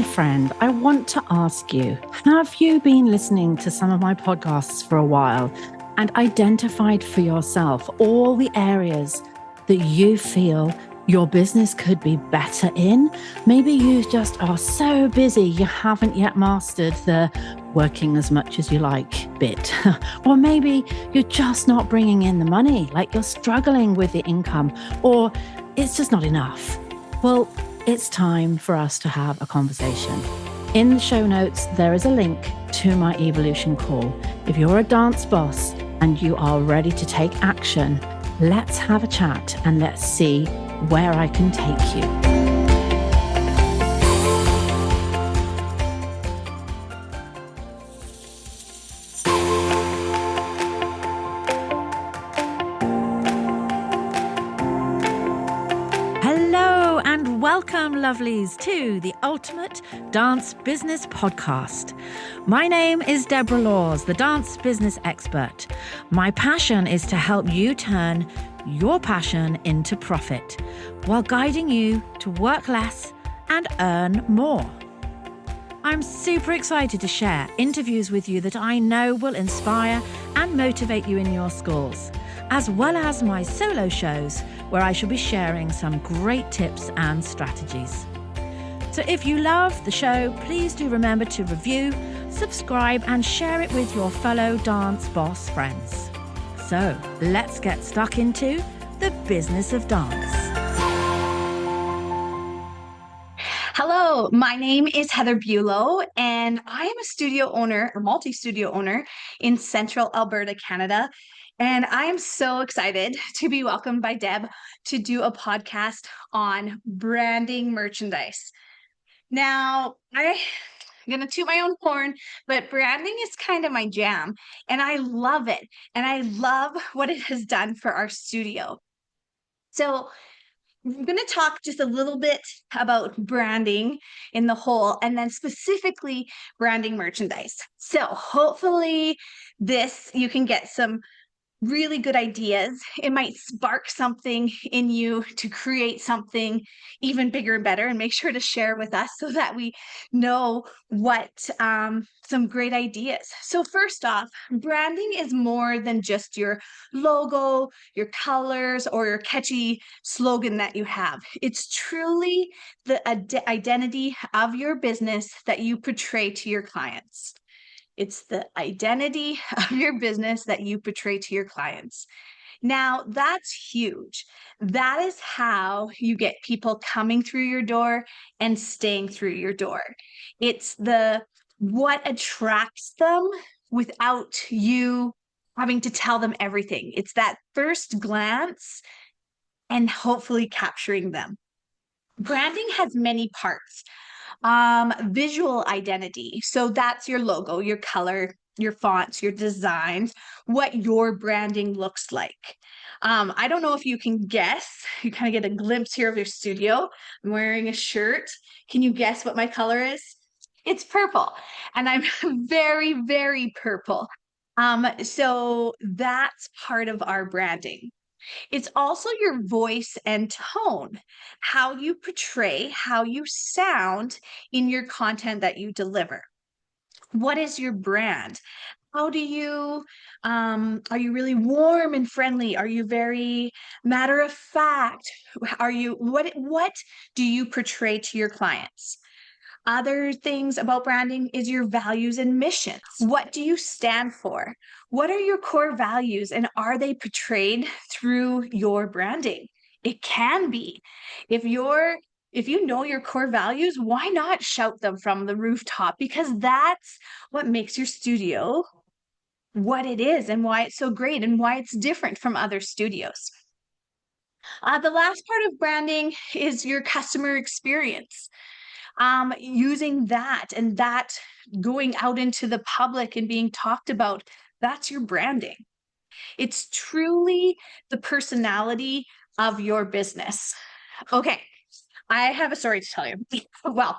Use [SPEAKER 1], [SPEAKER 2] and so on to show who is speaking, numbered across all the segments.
[SPEAKER 1] my friend, I want to ask you, have you been listening to some of my podcasts for a while and identified for yourself all the areas that you feel your business could be better in? Maybe you just are so busy you haven't yet mastered the working as much as you like bit. Or maybe you're just not bringing in the money, like you're struggling with the income, or it's just not enough. Well, it's time for us to have a conversation. In the show notes, there is a link to my evolution call. If you're a dance boss and you are ready to take action, let's have a chat and let's see where I can take you. Welcome, lovelies, to the Ultimate Dance Business Podcast. My name is Deborah Laws, the dance business expert. My passion is to help you turn your passion into profit while guiding you to work less and earn more. I'm super excited to share interviews with you that I know will inspire and motivate you in your schools, as well as my solo shows where I shall be sharing some great tips and strategies. So if you love the show, please do remember to review, subscribe, and share it with your fellow dance boss friends. So let's get stuck into the business of dance.
[SPEAKER 2] Hello, my name is Heather Buelow, and I am a studio owner, or multi-studio owner in Central Alberta, Canada. And I am so excited to be welcomed by Deb to do a podcast on branding merchandise. Now, I'm going to toot my own horn, but branding is kind of my jam, and I love it. And I love what it has done for our studio. So I'm going to talk just a little bit about branding in the whole, and then specifically branding merchandise. So hopefully you can get some really good ideas. It might spark something in you to create something even bigger and better, and make sure to share with us so that we know what some great ideas. So first off, branding is more than just your logo, your colors, or your catchy slogan that you have. It's truly the identity of your business that you portray to your clients. It's the identity of your business that you portray to your clients. Now, that's huge. That is how you get people coming through your door and staying through your door. It's what attracts them without you having to tell them everything. It's that first glance and hopefully capturing them. Branding has many parts. Visual identity. So that's your logo, your color, your fonts, your designs, what your branding looks like. I don't know if you can guess. You kind of get a glimpse here of your studio. I'm wearing a shirt. Can you guess what my color is? It's purple, and I'm very, very purple. So that's part of our branding. It's also your voice and tone, how you portray, how you sound in your content that you deliver. What is your brand? How do you, are you really warm and friendly? Are you very matter of fact? What do you portray to your clients? Other things about branding is your values and missions. What do you stand for? What are your core values, and are they portrayed through your branding? It can be. If you know your core values, why not shout them from the rooftop? Because that's what makes your studio what it is, and why it's so great, and why it's different from other studios. The last part of branding is your customer experience. Using that, and that going out into the public and being talked about, that's your branding. It's truly the personality of your business. Okay, I have a story to tell you. Well,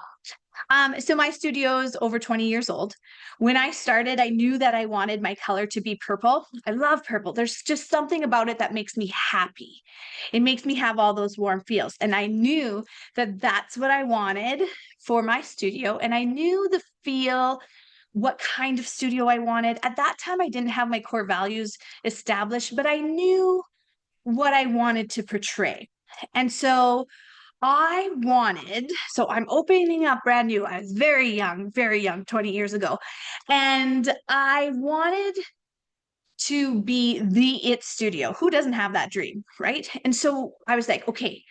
[SPEAKER 2] So my studio is over 20 years old. When I started, I knew that I wanted my color to be purple. I love purple. There's just something about it that makes me happy. It makes me have all those warm feels. And I knew that that's what I wanted for my studio. And I knew the feel, what kind of studio I wanted. At that time, I didn't have my core values established, but I knew what I wanted to portray. And so I'm opening up brand new. I was very young, 20 years ago. And I wanted to be the it studio. Who doesn't have that dream, right? And so I was like, okay,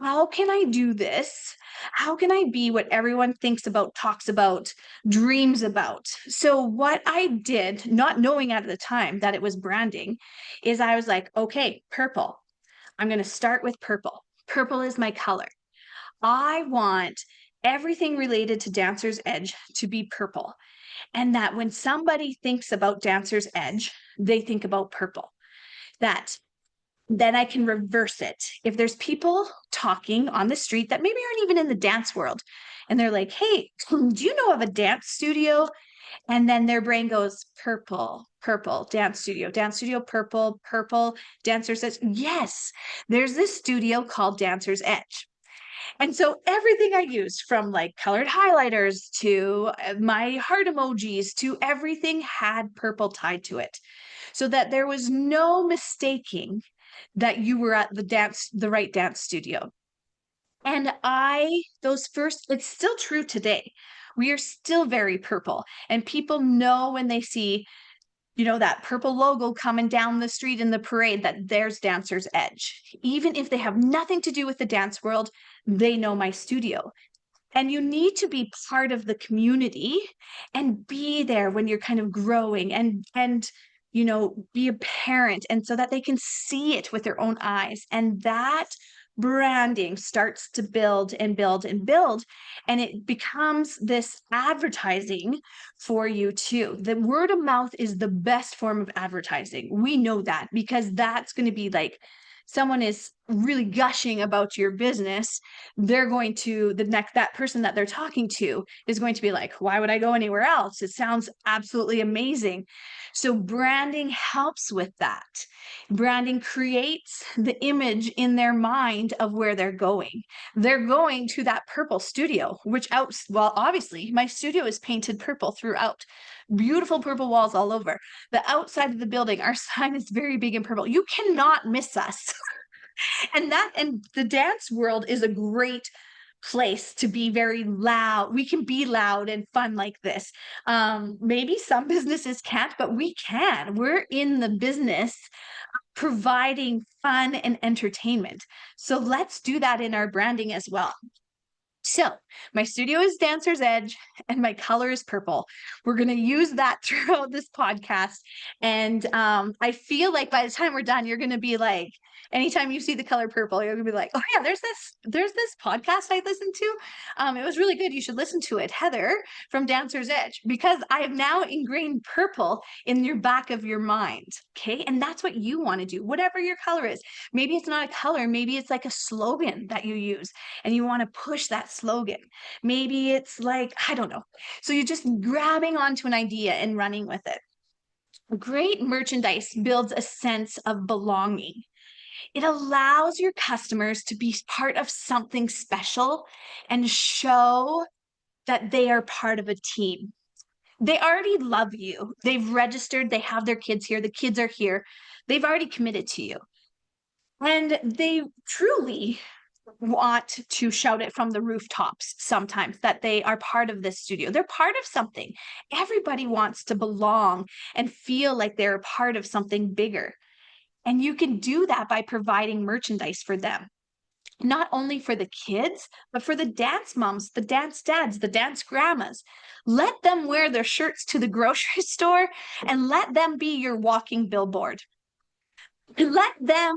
[SPEAKER 2] how can I do this? How can I be what everyone thinks about, talks about, dreams about? So, what I did, not knowing at the time that it was branding, is I was like, okay, purple. I'm going to start with purple. Purple is my color. I want everything related to Dancer's Edge to be purple. And that when somebody thinks about Dancer's Edge, they think about purple. That then I can reverse it. If there's people talking on the street that maybe aren't even in the dance world, and they're like, hey, do you know of a dance studio? And then their brain goes, purple, purple, dance studio, purple, purple, Dancer's Edge. Yes, there's this studio called Dancer's Edge. And so everything I used, from like colored highlighters to my heart emojis to everything, had purple tied to it, so that there was no mistaking that you were at the right dance studio. And it's still true today. We are still very purple, and people know when they see, that purple logo coming down the street in the parade, that there's Dancer's Edge. Even if they have nothing to do with the dance world, they know my studio. And you need to be part of the community and be there when you're kind of growing and be a parent, and so that they can see it with their own eyes. And that branding starts to build and build and build, and it becomes this advertising for you too. The word of mouth is the best form of advertising. We know that, because that's going to be like, someone is really gushing about your business, that person that they're talking to is going to be like, why would I go anywhere else? It sounds absolutely amazing. So branding helps with that. Branding creates the image in their mind of where they're going. They're going to that purple studio, well, obviously my studio is painted purple throughout. Beautiful purple walls all over. The outside of the building, our sign is very big in purple. You cannot miss us. And the dance world is a great place to be very loud. We can be loud and fun like this. Maybe some businesses can't, but we can. We're in the business providing fun and entertainment. So let's do that in our branding as well. So my studio is Dancer's Edge and my color is purple. We're going to use that throughout this podcast. And I feel like by the time we're done, you're going to be like, anytime you see the color purple, you're going to be like, oh yeah, there's this podcast I listened to. It was really good. You should listen to it. Heather from Dancer's Edge, because I have now ingrained purple in your back of your mind. Okay. And that's what you want to do, whatever your color is. Maybe it's not a color. Maybe it's like a slogan that you use and you want to push that slogan. Maybe it's like, I don't know. So you're just grabbing onto an idea and running with it. Great merchandise builds a sense of belonging. It allows your customers to be part of something special and show that they are part of a team. They already love you. They've registered. They have their kids here. The kids are here. They've already committed to you. And they truly want to shout it from the rooftops sometimes that they are part of this studio. They're part of something. Everybody wants to belong and feel like they're a part of something bigger. And you can do that by providing merchandise for them. Not only for the kids, but for the dance moms, the dance dads, the dance grandmas. Let them wear their shirts to the grocery store and let them be your walking billboard. Let them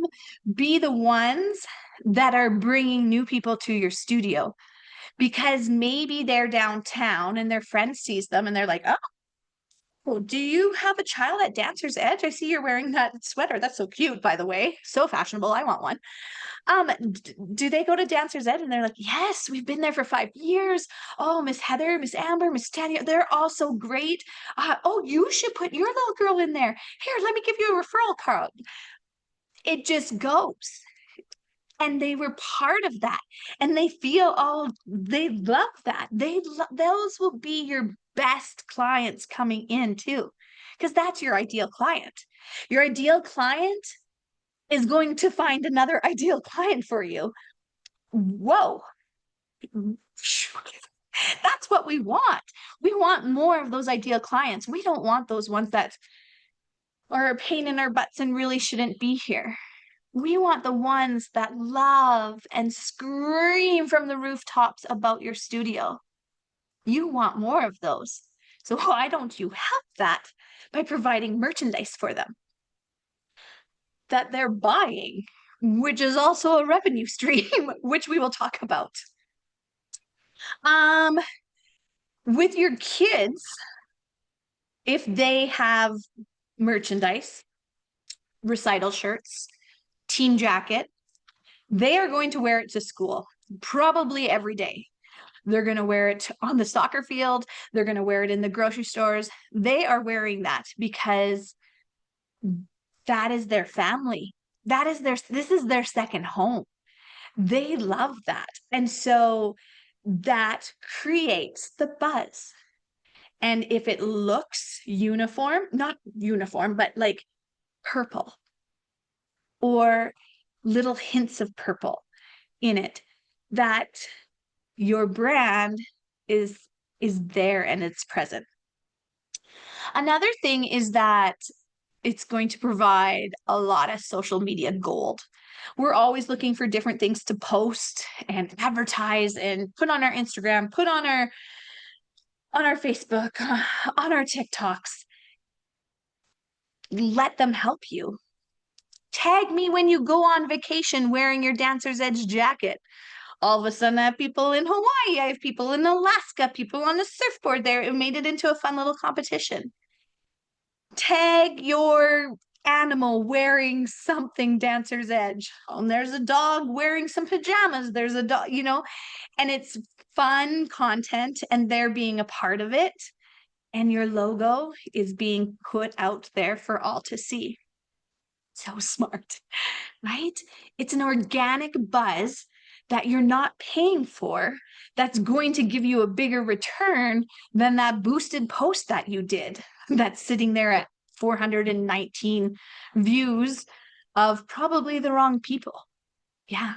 [SPEAKER 2] be the ones that are bringing new people to your studio, because maybe they're downtown and their friend sees them and they're like, oh, Oh, do you have a child at Dancer's Edge? I see you're wearing that sweater. That's so cute, by the way. So fashionable. I want one. Do they go to Dancer's Edge and they're like, yes, we've been there for 5 years. Oh, Miss Heather, Miss Amber, Miss Tanya, they're all so great. Oh, you should put your little girl in there. Here, let me give you a referral card. It just goes. And they were part of that. And they feel, oh, they love that. Those will be your best clients coming in too, because that's your ideal client. Your ideal client is going to find another ideal client for you. Whoa. That's what we want. We want more of those ideal clients. We don't want those ones that are a pain in our butts and really shouldn't be here. We want the ones that love and scream from the rooftops about your studio. You want more of those. So why don't you help that by providing merchandise for them that they're buying, which is also a revenue stream, which we will talk about. With your kids, if they have merchandise, recital shirts, team jacket, they are going to wear it to school probably every day. They're going to wear it on the soccer field. They're going to wear it in the grocery stores. They are wearing that because that is their family. This is their second home. They love that. And so that creates the buzz. And if it looks uniform, not uniform, but like purple or little hints of purple in it, that your brand is there and it's present. Another thing is that it's going to provide a lot of social media gold. We're always looking for different things to post and advertise and put on our Instagram, put on our Facebook, on our TikToks. Let them help you. Tag me when you go on vacation wearing your Dancer's Edge jacket. All of a sudden, I have people in Hawaii, I have people in Alaska, people on a surfboard there. It made it into a fun little competition. Tag your animal wearing something Dancer's Edge. And there's a dog wearing some pajamas. There's a dog, and it's fun content and they're being a part of it. And your logo is being put out there for all to see. So smart, right? It's an organic buzz that you're not paying for that's going to give you a bigger return than that boosted post that you did that's sitting there at 419 views of probably the wrong people. Yeah.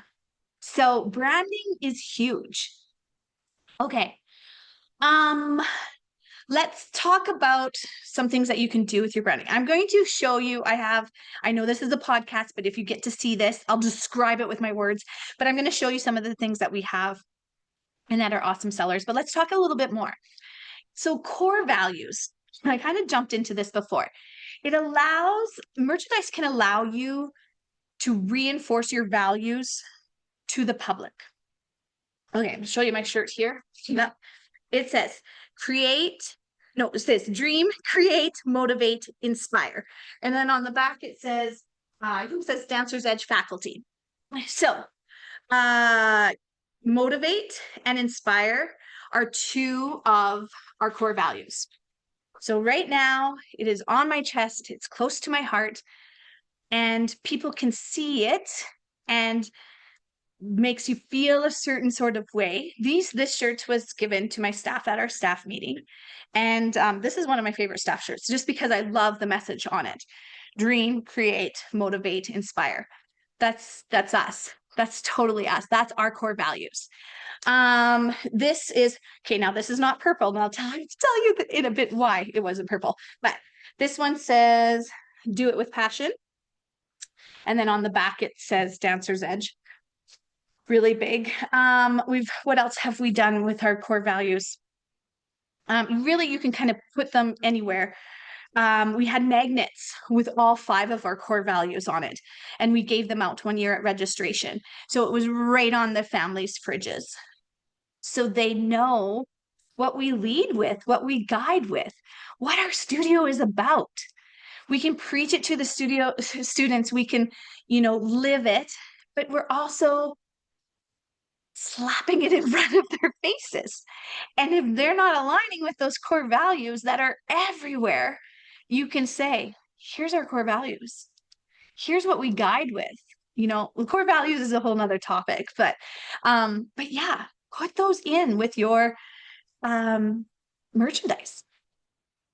[SPEAKER 2] So branding is huge. Okay. Let's talk about some things that you can do with your branding. I'm going to show you, I know this is a podcast, but if you get to see this, I'll describe it with my words, but I'm going to show you some of the things that we have and that are awesome sellers. But let's talk a little bit more. So core values, I kind of jumped into this before. Merchandise can allow you to reinforce your values to the public. Okay, I'm going to show you my shirt here. It says, it says dream, create, motivate, inspire. And then on the back, it says, I think it says Dancer's Edge faculty. So, motivate and inspire are two of our core values. So right now it is on my chest, it's close to my heart, and people can see it and makes you feel a certain sort of way. This shirt was given to my staff at our staff meeting. And this is one of my favorite staff shirts just because I love the message on it. Dream, create, motivate, inspire. That's us. That's totally us. That's our core values. This is, okay, now this is not purple, and I'll tell you in a bit why it wasn't purple. But this one says, do it with passion. And then on the back, it says Dancer's Edge. Really big. What else have we done with our core values? Really, you can kind of put them anywhere. We had magnets with all 5 of our core values on it, and we gave them out one year at registration. So it was right on the family's fridges. So they know what we lead with, what we guide with, what our studio is about. We can preach it to the studio students. We can, live it, but we're also slapping it in front of their faces. And if they're not aligning with those core values that are everywhere, you can say, here's our core values. Here's what we guide with. Core values is a whole nother topic, but yeah, put those in with your merchandise.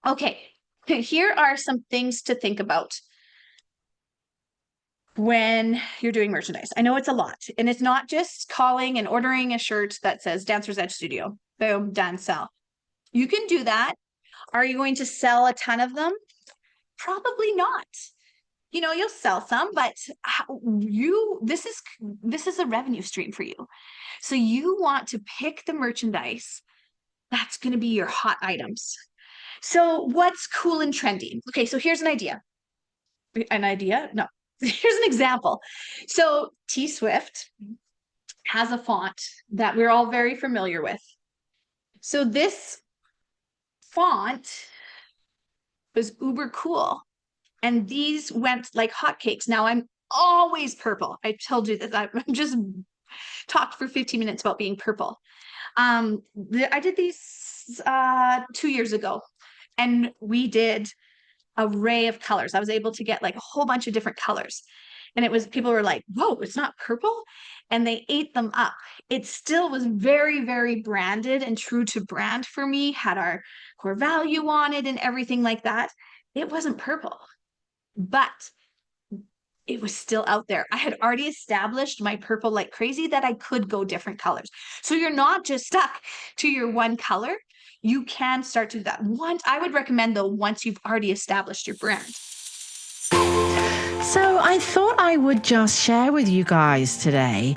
[SPEAKER 2] Okay, here are some things to think about when you're doing merchandise. I know it's a lot, and it's not just calling and ordering a shirt that says Dancer's Edge Studio. Boom, done, sell. You can do that. Are you going to sell a ton of them? Probably not. You'll sell some, but this is a revenue stream for you. So you want to pick the merchandise that's going to be your hot items. So what's cool and trendy? Okay, so here's an idea. An idea? No. Here's an example. So T Swift has a font that we're all very familiar with. So this font was uber cool. And these went like hotcakes. Now I'm always purple. I told you that I'm just talked for 15 minutes about being purple. I did these 2 years ago, and we did array of colors. I was able to get like a whole bunch of different colors. And people were like, whoa, it's not purple. And they ate them up. It still was very, very branded and true to brand for me, had our core value on it and everything like that. It wasn't purple, but it was still out there. I had already established my purple like crazy that I could go different colors. So you're not just stuck to your one color. You can start to do that. I would recommend though, once you've already established your brand.
[SPEAKER 1] So I thought I would just share with you guys today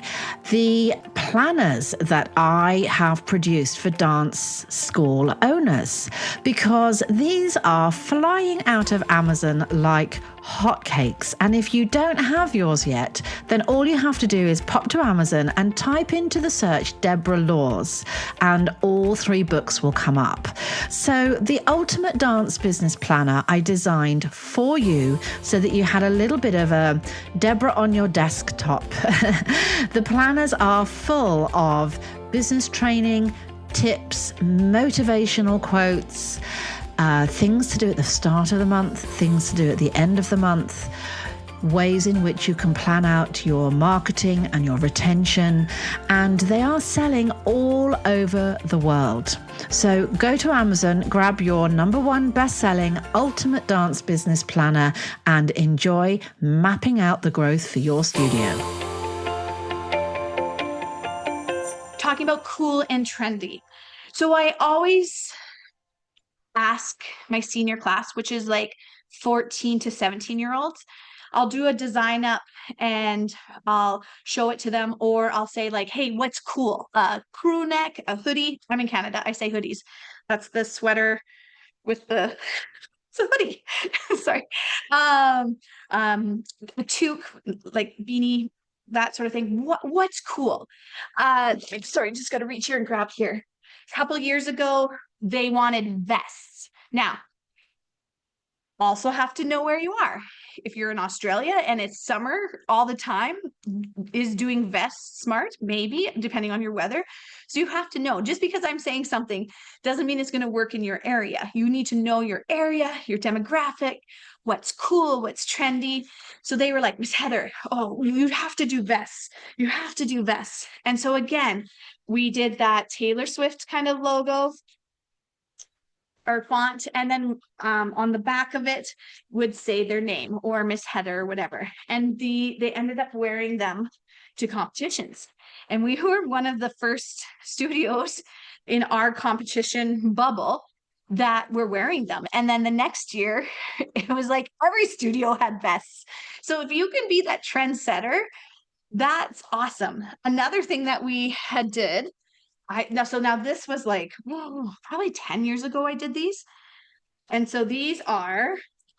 [SPEAKER 1] the planners that I have produced for dance school owners, because these are flying out of Amazon like hotcakes. And if you don't have yours yet, then all you have to do is pop to Amazon and type into the search Deborah Laws, and all 3 books will come up. So the Ultimate Dance Business Planner I designed for you so that you had a little bit of a Deborah on your desktop. The planners are full of business training, tips, motivational quotes, things to do at the start of the month, things to do at the end of the month, ways in which you can plan out your marketing and your retention, and they are selling all over the world. So go to Amazon, grab your #1 best-selling Ultimate Dance Business Planner, and enjoy mapping out the growth for your studio.
[SPEAKER 2] Talking about cool and trendy. So I always ask my senior class, which is like 14 to 17-year-olds, I'll do a design up and I'll show it to them, or I'll say like, hey, what's cool? A crew neck, a hoodie. I'm in Canada. I say hoodies. That's the sweater with the it's a hoodie. Sorry. A toque, like beanie, that sort of thing. What's cool? Sorry, just got to reach here and grab here. A couple years ago, they wanted vests. Now, also have to know where you are. If you're in Australia and it's summer all the time, is doing vests smart? Maybe, depending on your weather. So you have to know. Just because I'm saying something doesn't mean it's going to work in your area. You need to know your area, your demographic, what's cool, what's trendy. So they were like, Miss Heather, oh, you have to do vests. You have to do vests. And so again, we did that Taylor Swift kind of logo or font, and then on the back of it would say their name or Miss Heather or whatever. And they ended up wearing them to competitions. And we were one of the first studios in our competition bubble that were wearing them. And then the next year, it was like every studio had vests. So if you can be that trendsetter, that's awesome. Another thing that we had did, now this was like probably 10 years ago I did these. And so these are,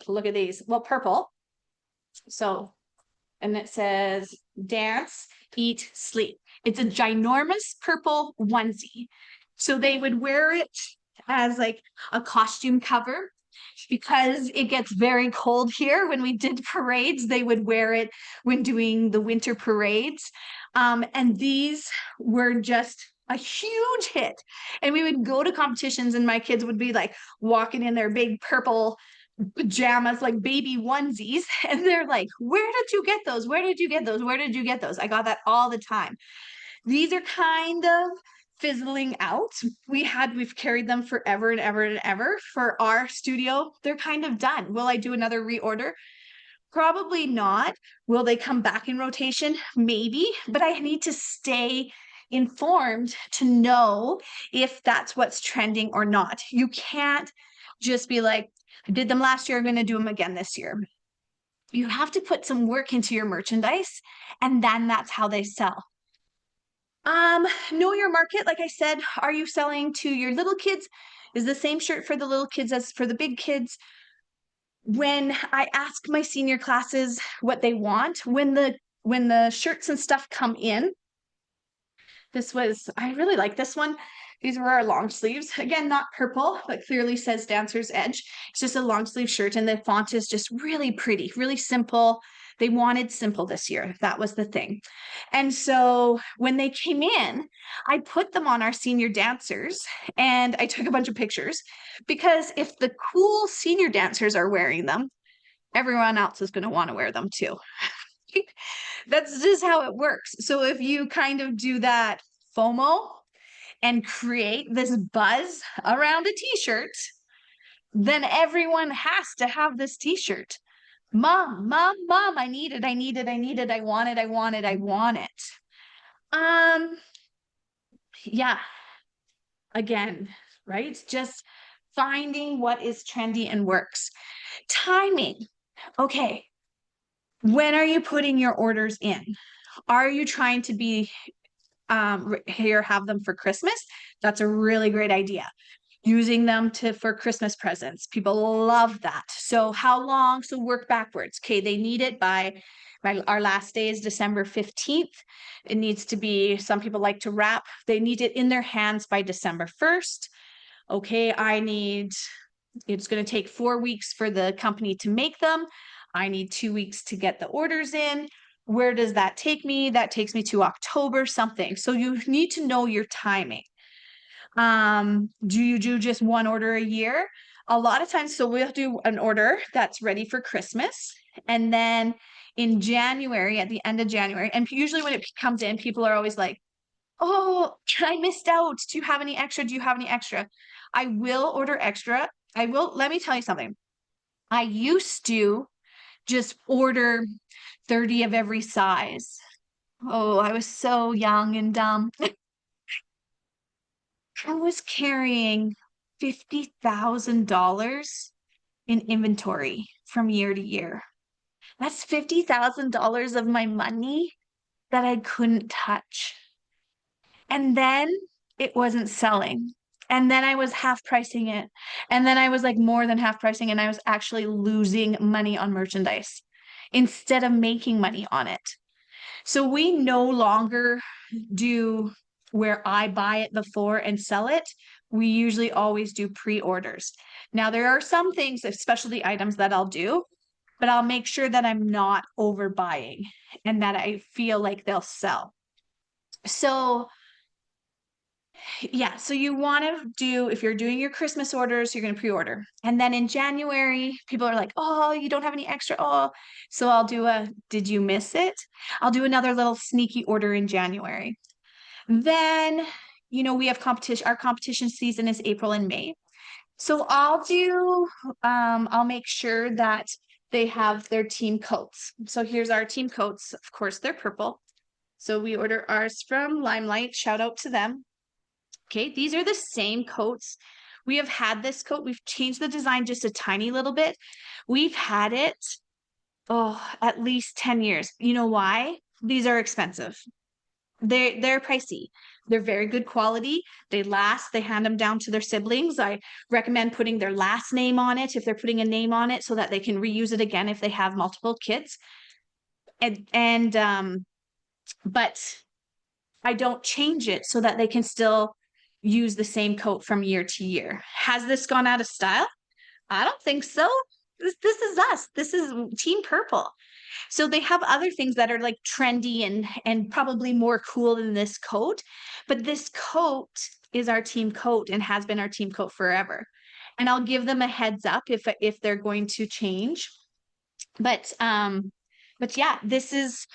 [SPEAKER 2] look at these, well, purple. So, and it says dance, eat, sleep. It's a ginormous purple onesie. So they would wear it as like a costume cover because it gets very cold here. When we did parades, they would wear it when doing the winter parades. And these were just a huge hit. And we would go to competitions, and my kids would be like walking in their big purple pajamas, like baby onesies. And they're like, where did you get those? Where did you get those? Where did you get those? I got that all the time. These are kind of fizzling out. We've carried them forever and ever and ever. For our studio, they're kind of done. Will I do another reorder? Probably not. Will they come back in rotation? Maybe, but I need to stay informed to know if that's what's trending or not. You can't just be like, I did them last year, I'm going to do them again this year. You have to put some work into your merchandise, and then that's how they sell. Know your market. Like I said, are you selling to your little kids? Is the same shirt for the little kids as for the big kids? When I ask my senior classes what they want, when the shirts and stuff come in, I really like this one. These were our long sleeves. Again, not purple, but clearly says Dancer's Edge. It's just a long sleeve shirt, and the font is just really pretty, really simple. They wanted simple this year. That was the thing. And so when they came in, I put them on our senior dancers, and I took a bunch of pictures, because if the cool senior dancers are wearing them, everyone else is going to want to wear them too. That's just how it works. So if you kind of do that FOMO and create this buzz around a t-shirt, then everyone has to have this t-shirt. Mom, I need it, I want it. Yeah, again, right? Just finding what is trendy and works. Timing. Okay. When are you putting your orders in? Are you trying to be have them for Christmas? That's a really great idea. Using them for Christmas presents. People love that. So how long? So work backwards. Okay, they need it by our last day is December 15th. It needs to be, some people like to wrap. They need it in their hands by December 1st. Okay, it's going to take 4 weeks for the company to make them. I need 2 weeks to get the orders in. Where does that take me? That takes me to October something. So you need to know your timing. Do you do just one order a year? A lot of times, so we'll do an order that's ready for Christmas. And then in January, at the end of January, and usually when it comes in, people are always like, oh, I missed out. Do you have any extra? Do you have any extra? I will order extra. Let me tell you something. I used to just order 30 of every size. Oh, I was so young and dumb. I was carrying $50,000 in inventory from year to year. That's $50,000 of my money that I couldn't touch. And then it wasn't selling. And then I was half pricing it. And then I was like more than half pricing, and I was actually losing money on merchandise instead of making money on it. So we no longer do where I buy it before and sell it. We usually always do pre-orders. Now, there are some things, specialty items, that I'll do, but I'll make sure that I'm not overbuying and that I feel like they'll sell. So yeah, so you want to do, if you're doing your Christmas orders, you're going to pre-order. And then in January, people are like, oh, you don't have any extra. Oh, so I'll do did you miss it? I'll do another little sneaky order in January. Then, we have competition. Our competition season is April and May. So I'll make sure that they have their team coats. So here's our team coats. Of course, they're purple. So we order ours from Limelight. Shout out to them. Okay, these are the same coats. We have had this coat. We've changed the design just a tiny little bit. We've had it, at least 10 years. You know why? These are expensive. They're pricey. They're very good quality. They last. They hand them down to their siblings. I recommend putting their last name on it if they're putting a name on it, so that they can reuse it again if they have multiple kids. But I don't change it so that they can still use the same coat from year to year. Has this gone out of style? I don't think so. This is us. This is Team Purple. So they have other things that are like trendy and probably more cool than this coat, but this coat is our team coat and has been our team coat forever. And I'll give them a heads up if they're going to change. But yeah, this is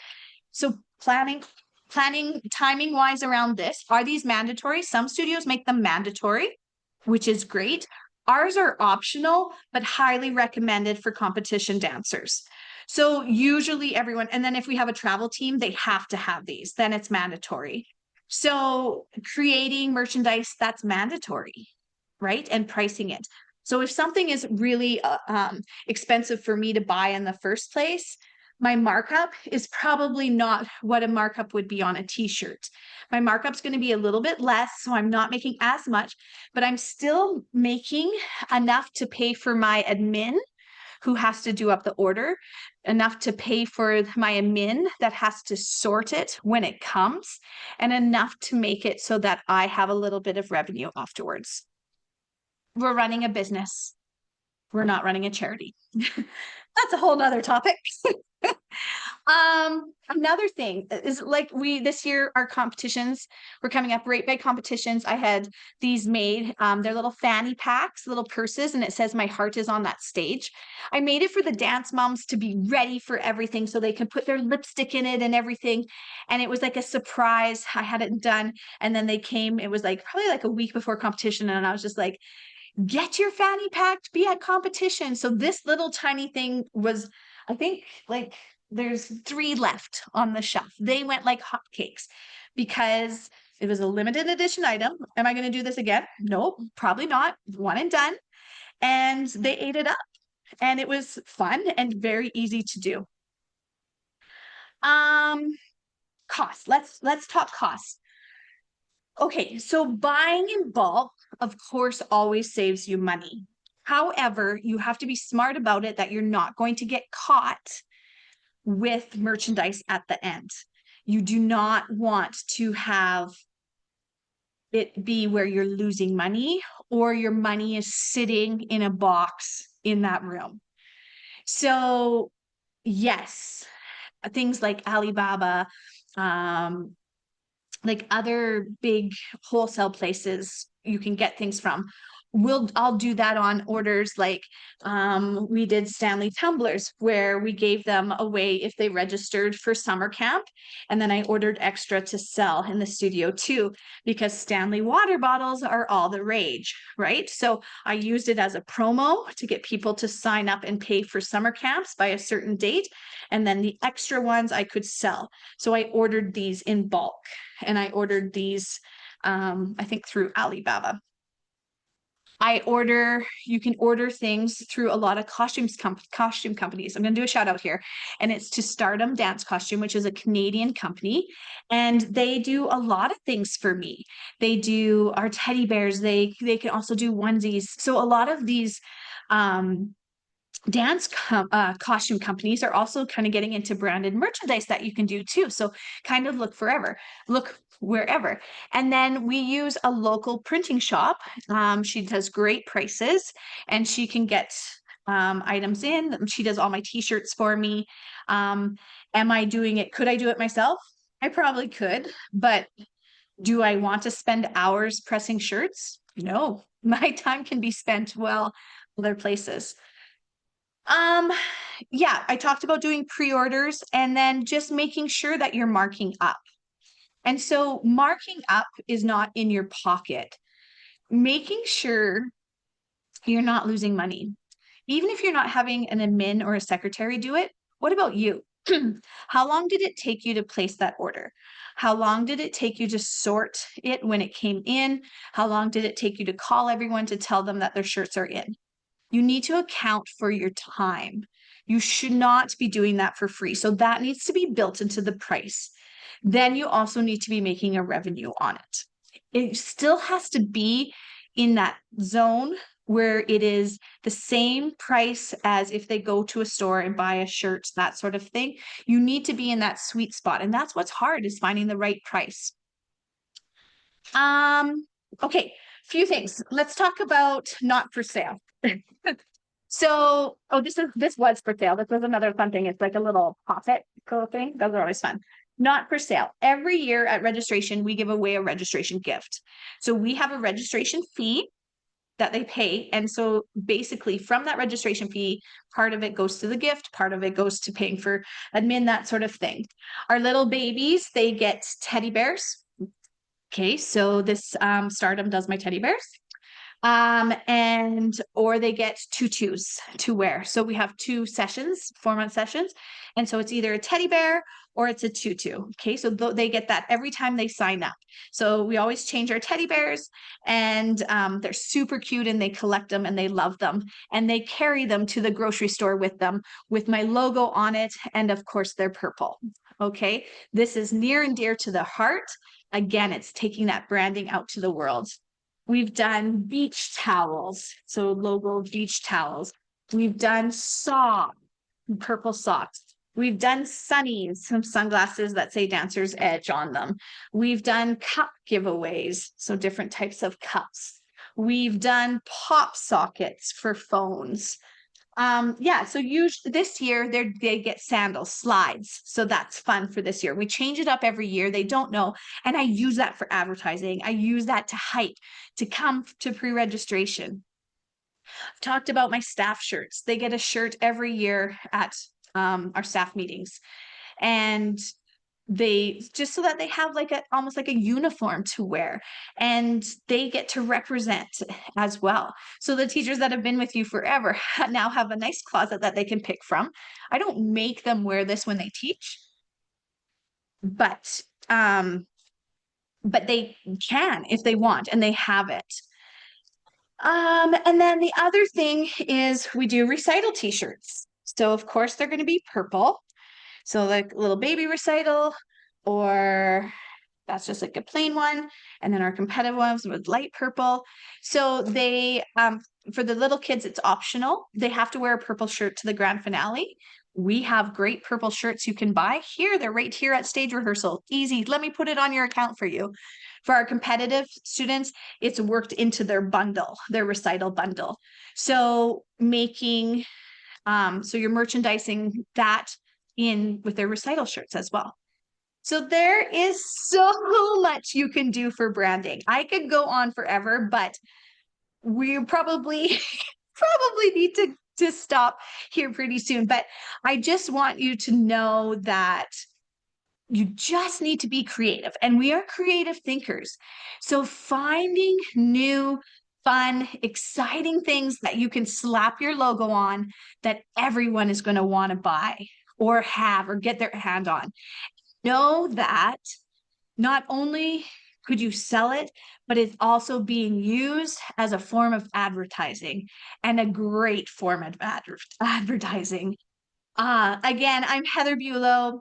[SPEAKER 2] so planning timing wise around this. Are these mandatory? Some studios make them mandatory, which is great. Ours are optional, but highly recommended for competition dancers. So usually everyone, and then if we have a travel team, they have to have these, then it's mandatory. So creating merchandise that's mandatory, right? And pricing it. So if something is really expensive for me to buy in the first place, my markup is probably not what a markup would be on a t-shirt. My markup's going to be a little bit less, so I'm not making as much, but I'm still making enough to pay for my admin who has to do up the order, enough to pay for my admin that has to sort it when it comes, and enough to make it so that I have a little bit of revenue afterwards. We're running a business. We're not running a charity. That's a whole nother topic. Another thing is like this year, our competitions were coming up, right big competitions. I had these made, they're little fanny packs, little purses, and it says my heart is on that stage. I made it for the dance moms to be ready for everything so they can put their lipstick in it and everything. And it was like a surprise. I had it done. And then they came, it was like probably like a week before competition. And I was just like, get your fanny packed, be at competition. So this little tiny thing was, I think, like there's 3 left on the shelf. They went like hotcakes because it was a limited edition item. Am I going to do this again? Nope, probably not. One and done. And they ate it up. And it was fun and very easy to do. Cost. Let's talk costs. Okay, so buying in bulk, of course, always saves you money. However, you have to be smart about it that you're not going to get caught with merchandise at the end. You do not want to have it be where you're losing money or your money is sitting in a box in that room. So yes, things like Alibaba, like other big wholesale places you can get things from. I'll do that on orders like we did Stanley tumblers where we gave them away if they registered for summer camp, and then I ordered extra to sell in the studio too because Stanley water bottles are all the rage, right? So I used it as a promo to get people to sign up and pay for summer camps by a certain date, and then the extra ones I could sell. So I ordered these in bulk, and I ordered these I think through Alibaba. You can order things through a lot of costume companies. I'm going to do a shout out here, and it's to Stardom Dance Costume, which is a Canadian company, and they do a lot of things for me. They do our teddy bears. They can also do onesies. So a lot of these costume companies are also kind of getting into branded merchandise that you can do too. So kind of look wherever. And then we use a local printing shop. She does great prices and she can get items in. She does all my t-shirts for me. Am I doing it? Could I do it myself? I probably could, but do I want to spend hours pressing shirts? No, my time can be spent well other places. Yeah, I talked about doing pre-orders and then just making sure that you're marking up. And so marking up is not in your pocket. Making sure you're not losing money. Even if you're not having an admin or a secretary do it, what about you? How long did it take you to place that order? How long did it take you to sort it when it came in? How long did it take you to call everyone to tell them that their shirts are in? You need to account for your time. You should not be doing that for free. So that needs to be built into the price. Then you also need to be making a revenue on it. It still has to be in that zone where it is the same price as if they go to a store and buy a shirt, that sort of thing. You need to be in that sweet spot. And that's what's hard, is finding the right price. Okay, few things. Let's talk about not for sale. So, this was for sale. This was another fun thing. It's like a little pocket cool thing. Those are always fun. Not for sale. Every year at registration, we give away a registration gift. So we have a registration fee that they pay. And so basically from that registration fee, part of it goes to the gift, part of it goes to paying for admin, that sort of thing. Our little babies, they get teddy bears. Okay, so this Stardom does my teddy bears. Or they get tutus to wear. So we have 2 sessions, 4-month sessions. And so it's either a teddy bear or it's a tutu. Okay. So they get that every time they sign up. So we always change our teddy bears, and they're super cute, and they collect them and they love them, and they carry them to the grocery store with them with my logo on it. And of course they're purple. Okay. This is near and dear to the heart. Again, it's taking that branding out to the world. We've done beach towels, so logo beach towels. We've done purple socks. We've done sunnies, some sunglasses that say Dancer's Edge on them. We've done cup giveaways, so different types of cups. We've done pop sockets for phones. So usually this year they get sandals, slides. So that's fun for this year. We change it up every year. They don't know. And I use that for advertising. I use that to hype, to come to pre-registration. I've talked about my staff shirts. They get a shirt every year at our staff meetings. And they just so that they have almost like a uniform to wear, and they get to represent as well. So the teachers that have been with you forever now have a nice closet that they can pick from. I don't make them wear this when they teach, but they can if they want, and they have it. And then the other thing is we do recital t-shirts. So of course they're going to be purple. So like little baby recital, or that's just like a plain one. And then our competitive ones with light purple. So they, for the little kids, it's optional. They have to wear a purple shirt to the grand finale. We have great purple shirts you can buy here. They're right here at stage rehearsal. Easy. Let me put it on your account for you. For our competitive students, it's worked into their bundle, their recital bundle. So making, so you're merchandising that in with their recital shirts as well. So there is so much you can do for branding. I could go on forever, but we probably need to stop here pretty soon. But I just want you to know that you just need to be creative, and we are creative thinkers. So finding new, fun, exciting things that you can slap your logo on that everyone is going to want to buy or have or get their hand on. Know that not only could you sell it, but it's also being used as a form of advertising, and a great form of advertising. Again, I'm Heather Buelow.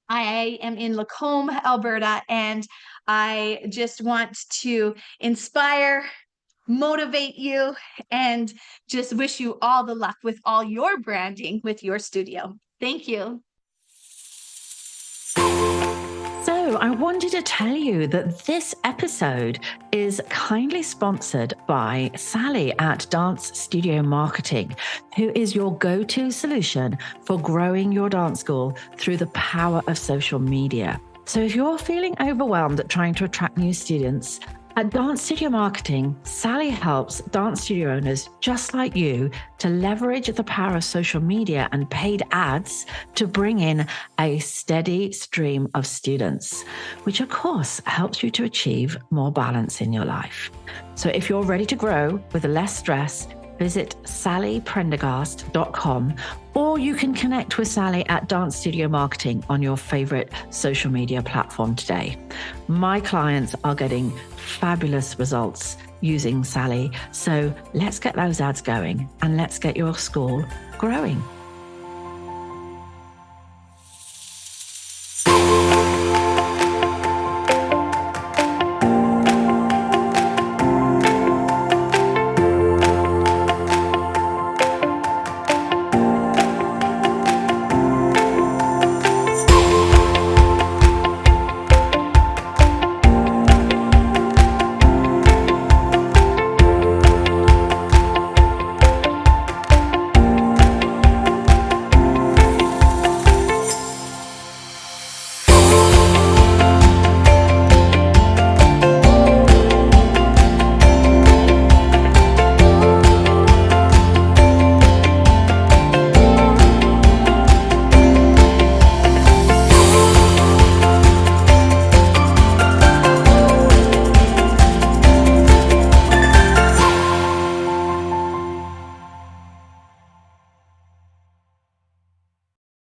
[SPEAKER 2] I am in Lacombe, Alberta, and I just want to inspire, motivate you, and just wish you all the luck with all your branding with your studio. Thank you.
[SPEAKER 1] So I wanted to tell you that this episode is kindly sponsored by Sally at Dance Studio Marketing, who is your go-to solution for growing your dance school through the power of social media. So if you're feeling overwhelmed at trying to attract new students, at Dance Studio Marketing, Sally helps dance studio owners just like you to leverage the power of social media and paid ads to bring in a steady stream of students, which of course helps you to achieve more balance in your life. So if you're ready to grow with less stress, visit sallyprendergast.com, or you can connect with Sally at Dance Studio Marketing on your favorite social media platform today. My clients are getting fabulous results using Sally. So let's get those ads going and let's get your school growing.